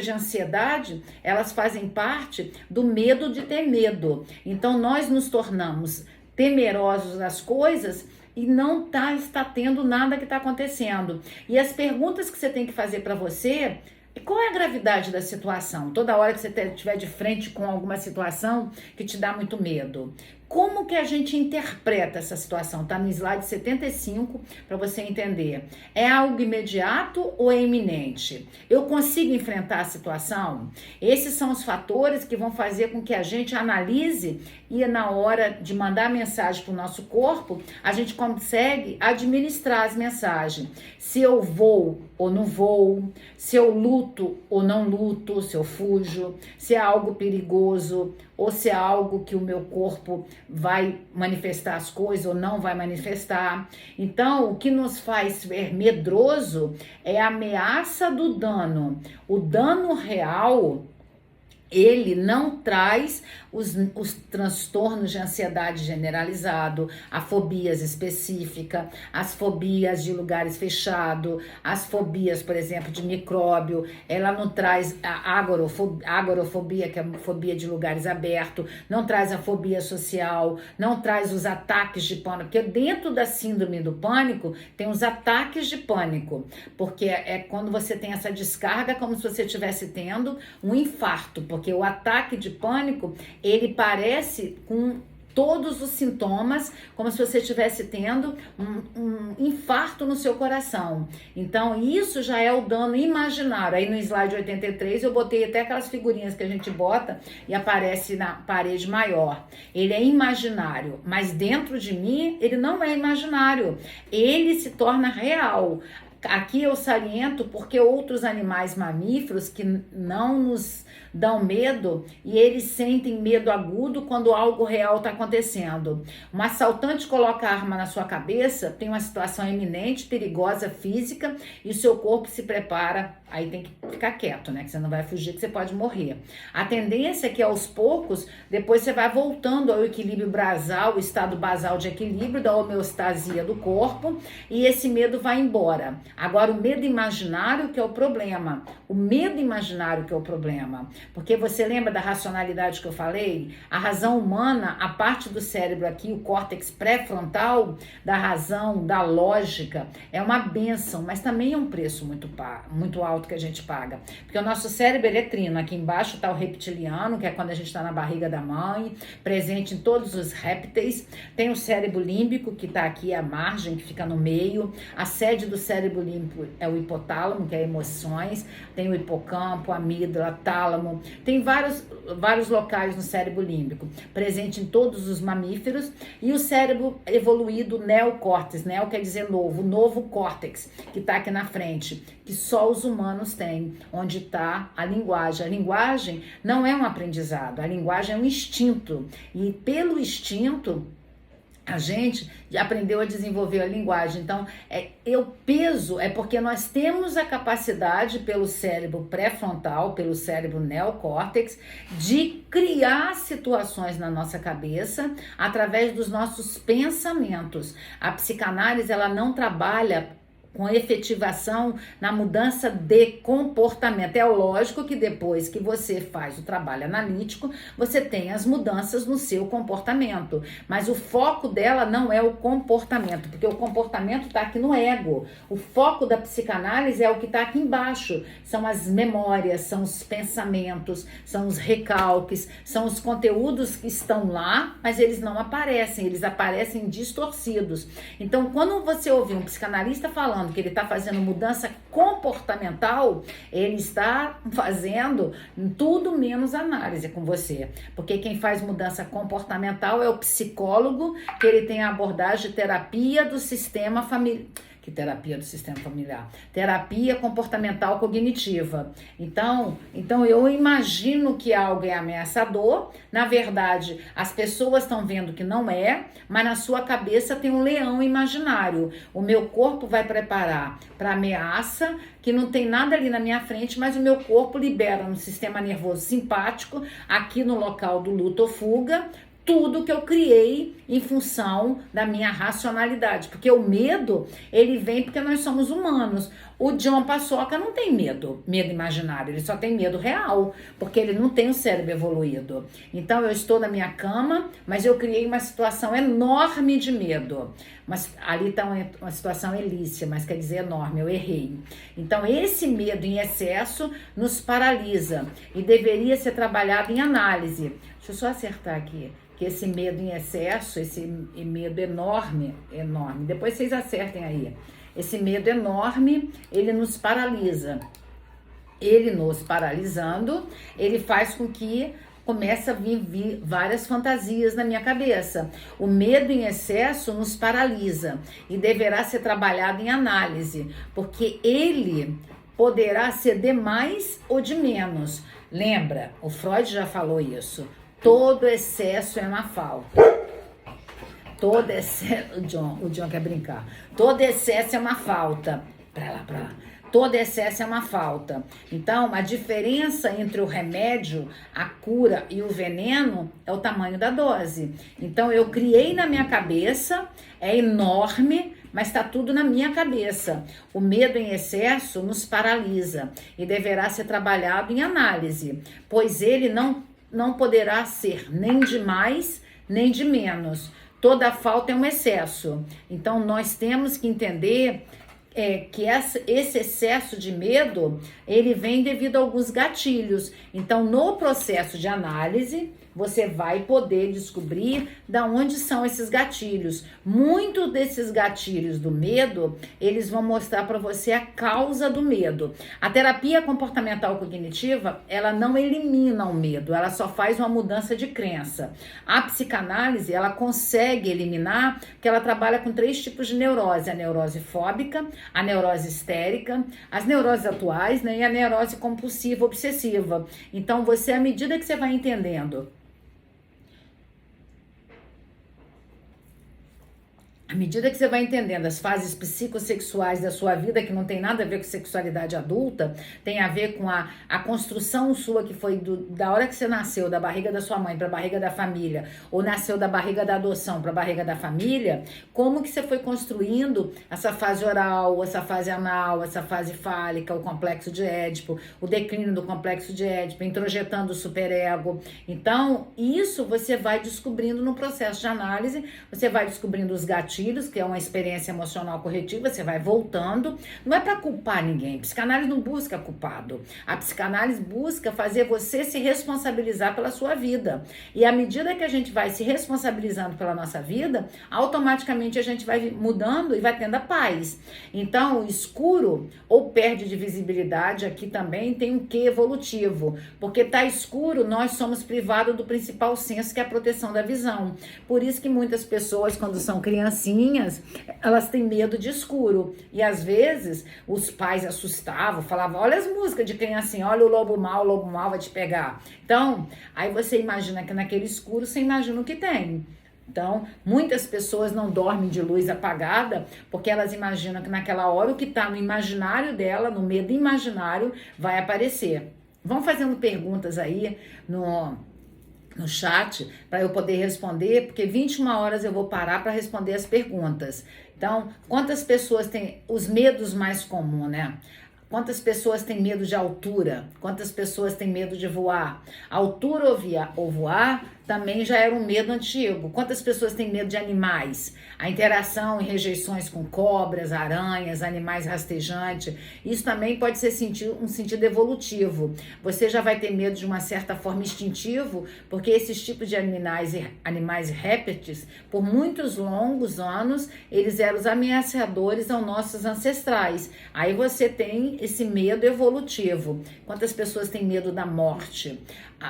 de ansiedade, elas fazem parte do medo de ter medo. Então, nós nos tornamos temerosos das coisas e não está tendo nada que está acontecendo. E as perguntas que você tem que fazer para você: qual é a gravidade da situação? Toda hora que você estiver de frente com alguma situação que te dá muito medo, como que a gente interpreta essa situação? Tá no slide 75 para você entender. É algo imediato ou é iminente? Eu consigo enfrentar a situação? Esses são os fatores que vão fazer com que a gente analise e na hora de mandar mensagem para o nosso corpo, a gente consegue administrar as mensagens. Se eu vou ou não vou, se eu luto ou não luto, se eu fujo, se é algo perigoso ou se é algo que o meu corpo vai manifestar as coisas ou não vai manifestar. Então, o que nos faz ser medroso é a ameaça do dano. O dano real, ele não traz os transtornos de ansiedade generalizado, a fobias específicas, as fobias de lugares fechados, as fobias, por exemplo, de micróbio. Ela não traz a agorafobia, que é a fobia de lugares abertos, não traz a fobia social, não traz os ataques de pânico, porque dentro da síndrome do pânico tem os ataques de pânico, porque é quando você tem essa descarga como se você estivesse tendo um infarto, porque o ataque de pânico, ele parece com todos os sintomas, como se você estivesse tendo um infarto no seu coração. Então, isso já é o dano imaginário. Aí no slide 83 eu botei até aquelas figurinhas que a gente bota e aparece na parede maior. Ele é imaginário, mas dentro de mim ele não é imaginário. Ele se torna real. Aqui eu saliento porque outros animais mamíferos que não nos dão medo e eles sentem medo agudo quando algo real está acontecendo. Um assaltante coloca a arma na sua cabeça, tem uma situação iminente, perigosa, física, e o seu corpo se prepara. Aí tem que ficar quieto, né? Que você não vai fugir, que você pode morrer. A tendência é que aos poucos, depois você vai voltando ao equilíbrio basal, o estado basal de equilíbrio, da homeostasia do corpo, e esse medo vai embora. Agora, o medo imaginário que é o problema. O medo imaginário que é o problema. Porque você lembra da racionalidade que eu falei? A razão humana, a parte do cérebro aqui, o córtex pré-frontal, da razão, da lógica, é uma bênção, mas também é um preço muito alto que a gente paga. Porque o nosso cérebro ele é trino. Aqui embaixo está o reptiliano, que é quando a gente está na barriga da mãe, presente em todos os répteis. Tem o cérebro límbico, que está aqui à margem, que fica no meio. A sede do cérebro límbico é o hipotálamo, que é emoções. Tem o hipocampo, amígdala, tálamo. Tem vários locais no cérebro límbico, presente em todos os mamíferos. E o cérebro evoluído, neocórtex, neo quer dizer novo, o novo córtex, que está aqui na frente, que só os humanos têm, onde está a linguagem. A linguagem não é um aprendizado, a linguagem é um instinto. E pelo instinto, a gente aprendeu a desenvolver a linguagem. Então, o peso é porque nós temos a capacidade pelo cérebro pré-frontal, pelo cérebro neocórtex, de criar situações na nossa cabeça através dos nossos pensamentos. A psicanálise, ela não trabalha com efetivação na mudança de comportamento. É lógico que depois que você faz o trabalho analítico, você tem as mudanças no seu comportamento, mas o foco dela não é o comportamento, porque o comportamento está aqui no ego. O foco da psicanálise é o que está aqui embaixo, são as memórias, são os pensamentos, são os recalques, são os conteúdos que estão lá, mas eles não aparecem, eles aparecem distorcidos. Então, quando você ouvir um psicanalista falando que ele está fazendo mudança comportamental, ele está fazendo tudo menos análise com você, porque quem faz mudança comportamental é o psicólogo, que ele tem a abordagem de terapia do sistema familiar. Que terapia do sistema familiar? Terapia comportamental cognitiva. Então eu imagino que algo é ameaçador, na verdade as pessoas estão vendo que não é, mas na sua cabeça tem um leão imaginário. O meu corpo vai preparar para ameaça, que não tem nada ali na minha frente, mas o meu corpo libera no sistema nervoso simpático, aqui no local do luto ou fuga, tudo que eu criei em função da minha racionalidade, porque o medo, ele vem porque nós somos humanos. O John Paçoca não tem medo imaginário, ele só tem medo real, porque ele não tem o cérebro evoluído. Então eu estou na minha cama, mas eu criei uma situação enorme de medo. Mas ali está uma situação elícia, mas quer dizer enorme, eu errei. Então esse medo em excesso nos paralisa e deveria ser trabalhado em análise. Deixa eu só acertar aqui, que esse medo em excesso, esse medo enorme, depois vocês acertem aí. Esse medo enorme, ele nos paralisa. Ele nos paralisando, ele faz com que comece a vir várias fantasias na minha cabeça. O medo em excesso nos paralisa e deverá ser trabalhado em análise, porque ele poderá ser de mais ou de menos. Lembra, o Freud já falou isso. Todo excesso é uma falta. Todo excesso, o John quer brincar. Todo excesso é uma falta. Pra lá. Todo excesso é uma falta. Então, a diferença entre o remédio, a cura e o veneno é o tamanho da dose. Então, eu criei na minha cabeça, é enorme, mas está tudo na minha cabeça. O medo em excesso nos paralisa e deverá ser trabalhado em análise, pois ele não poderá ser nem de mais, nem de menos. Toda falta é um excesso. Então, nós temos que entender que esse excesso de medo, ele vem devido a alguns gatilhos. Então, no processo de análise, você vai poder descobrir da onde são esses gatilhos. Muitos desses gatilhos do medo, eles vão mostrar para você a causa do medo. A terapia comportamental cognitiva, ela não elimina o medo, ela só faz uma mudança de crença. A psicanálise, ela consegue eliminar, porque ela trabalha com 3 tipos de neurose: a neurose fóbica, a neurose histérica, as neuroses atuais, né, e a neurose compulsiva obsessiva. Então, você, à medida que você vai entendendo, à medida que você vai entendendo as fases psicossexuais da sua vida, que não tem nada a ver com sexualidade adulta, tem a ver com a construção sua, que foi da hora que você nasceu, da barriga da sua mãe para a barriga da família, ou nasceu da barriga da adoção para a barriga da família, como que você foi construindo essa fase oral, essa fase anal, essa fase fálica, o complexo de Édipo, o declínio do complexo de Édipo, introjetando o superego. Então, isso você vai descobrindo no processo de análise, você vai descobrindo os gatilhos, que é uma experiência emocional corretiva, você vai voltando. Não é para culpar ninguém, a psicanálise não busca culpado, a psicanálise busca fazer você se responsabilizar pela sua vida, e à medida que a gente vai se responsabilizando pela nossa vida, automaticamente a gente vai mudando e vai tendo a paz. Então, o escuro ou perde de visibilidade aqui também tem um quê evolutivo, porque tá escuro, nós somos privados do principal senso, que é a proteção da visão. Por isso que muitas pessoas, quando são criancinhas, elas têm medo de escuro. E às vezes os pais assustavam, falavam: olha as músicas de criancinha, olha o lobo mau vai te pegar. Então, aí você imagina que naquele escuro, você imagina o que tem. Então, muitas pessoas não dormem de luz apagada porque elas imaginam que naquela hora o que está no imaginário dela, no medo imaginário, vai aparecer. Vão fazendo perguntas aí no chat para eu poder responder, porque 21 horas eu vou parar para responder as perguntas. Então, quantas pessoas têm os medos mais comuns, né? Quantas pessoas têm medo de altura? Quantas pessoas têm medo de voar? Altura ou voar também já era um medo antigo. Quantas pessoas têm medo de animais? A interação e rejeições com cobras, aranhas, animais rastejantes, isso também pode ser um sentido evolutivo. Você já vai ter medo de uma certa forma instintivo, porque esses tipos de animais répteis, por muitos longos anos, eles eram os ameaçadores aos nossos ancestrais. Aí você tem esse medo evolutivo. Quantas pessoas têm medo da morte?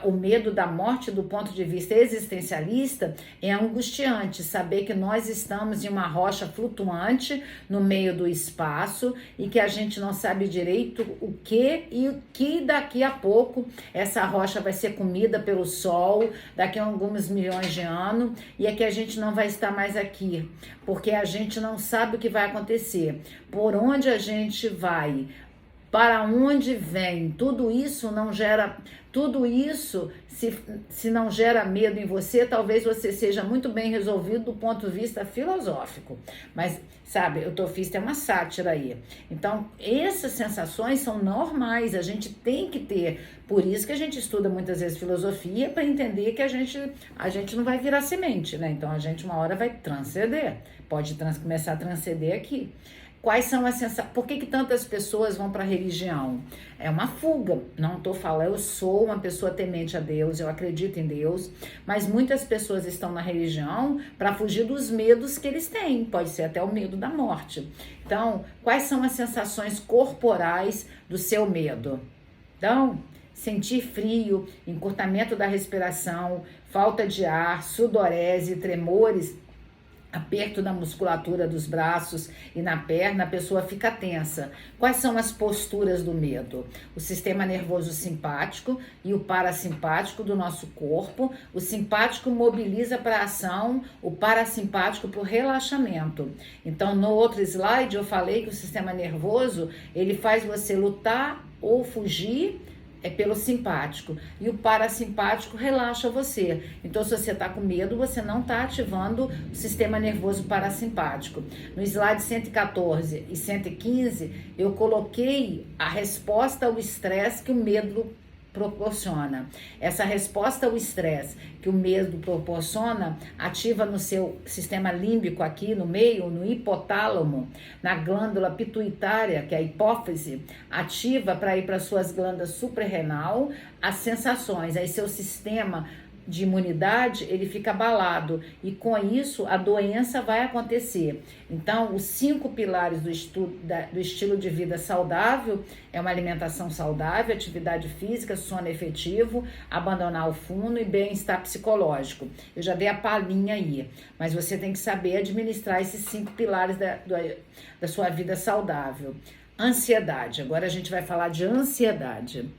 O medo da morte, do ponto de vista existencialista, é angustiante. Saber que nós estamos em uma rocha flutuante no meio do espaço e que a gente não sabe direito o que, e o que daqui a pouco essa rocha vai ser comida pelo sol, daqui a alguns milhões de anos, e é que a gente não vai estar mais aqui, porque a gente não sabe o que vai acontecer, por onde a gente vai Para onde vem? Tudo isso não gera, tudo isso, se não gera medo em você, talvez você seja muito bem resolvido do ponto de vista filosófico. Mas, sabe, eu fiz tem uma sátira aí. Então, essas sensações são normais, a gente tem que ter. Por isso que a gente estuda muitas vezes filosofia, para entender que a gente não vai virar semente, né? Então, a gente uma hora vai transcender. Pode começar a transcender aqui. Quais são as sensações? Por que tantas pessoas vão para a religião? É uma fuga. Não estou falando, eu sou uma pessoa temente a Deus, eu acredito em Deus, mas muitas pessoas estão na religião para fugir dos medos que eles têm. Pode ser até o medo da morte. Então, quais são as sensações corporais do seu medo? Então, sentir frio, encurtamento da respiração, falta de ar, sudorese, tremores, aperto da musculatura dos braços e na perna, a pessoa fica tensa. Quais são as posturas do medo? O sistema nervoso simpático e o parasimpático do nosso corpo. O simpático mobiliza para ação, o parasimpático para o relaxamento. Então, no outro slide eu falei que o sistema nervoso, ele faz você lutar ou fugir, é pelo simpático, e o parasimpático relaxa você. Então, se você está com medo, você não está ativando o sistema nervoso parasimpático. No slide 114 e 115, eu coloquei a resposta ao estresse que o medo proporciona. Essa resposta ao estresse que o medo proporciona ativa no seu sistema límbico aqui no meio, no hipotálamo, na glândula pituitária, que é a hipófise, ativa para ir para suas glândulas suprarrenal as sensações. Aí seu sistema de imunidade, ele fica abalado e com isso a doença vai acontecer. Então, os 5 pilares do estilo de vida saudável é uma alimentação saudável, atividade física, sono efetivo, abandonar o fumo e bem-estar psicológico. Eu já dei a palhinha aí, mas você tem que saber administrar esses 5 pilares da sua vida saudável. Ansiedade, agora a gente vai falar de ansiedade.